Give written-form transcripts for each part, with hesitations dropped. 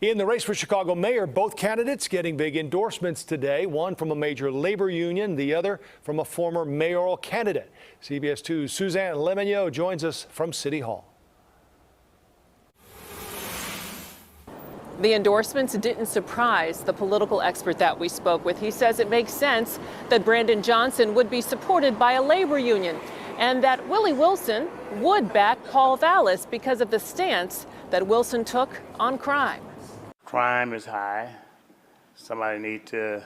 In the race for Chicago mayor, both candidates getting big endorsements today, one from a major labor union, the other from a former mayoral candidate. CBS 2's Suzanne Lemonnier joins us from City Hall. The endorsements didn't surprise the political expert that we spoke with. He says it makes sense that Brandon Johnson would be supported by a labor union and that Willie Wilson would back Paul Vallas because of the stance that Wilson took on crime. Crime is high. Somebody need to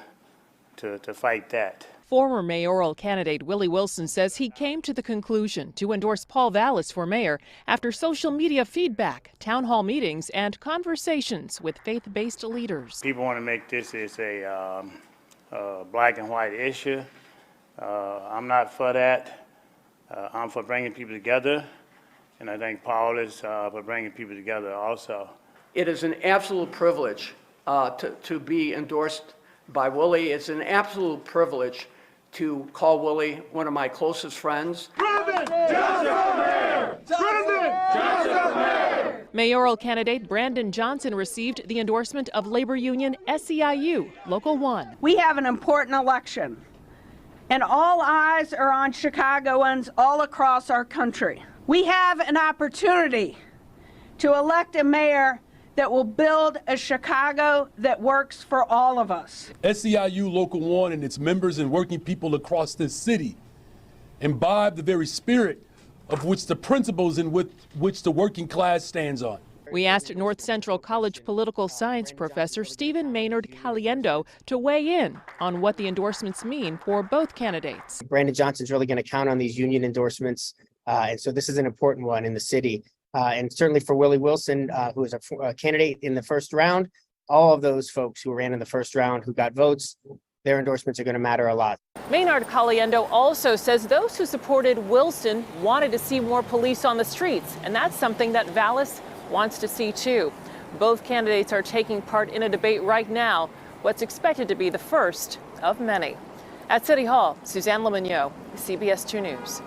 fight that. Former mayoral candidate Willie Wilson says he came to the conclusion to endorse Paul Vallas for mayor after social media feedback, town hall meetings, and conversations with faith-based leaders. People want to make this as a black and white issue. I'm not for that. I'm for bringing people together, and I think Paul is for bringing people together also. It is an absolute privilege to be endorsed by Willie. It's an absolute privilege to call Willie one of my closest friends. Brandon Johnson, Mayor! Brandon Johnson, Mayor! Mayoral candidate Brandon Johnson received the endorsement of labor union SEIU, Local 1. We have an important election, and all eyes are on Chicagoans all across our country. We have an opportunity to elect a mayor that will build a Chicago that works for all of us. SEIU Local 1 and its members and working people across this city imbibe the very spirit of which the principles in which the working class stands on. We asked North Central College political science professor Stephen Maynard Caliendo to weigh in on what the endorsements mean for both candidates. Brandon Johnson's really going to count on these union endorsements, and so this is an important one in the city. And certainly for Willie Wilson, who is a candidate in the first round, all of those folks who ran in the first round who got votes, their endorsements are going to matter a lot. Maynard Caliendo also says those who supported Wilson wanted to see more police on the streets, and that's something that Vallas wants to see too. Both candidates are taking part in a debate right now, what's expected to be the first of many. At City Hall, Suzanne Lemonnier, CBS 2 News.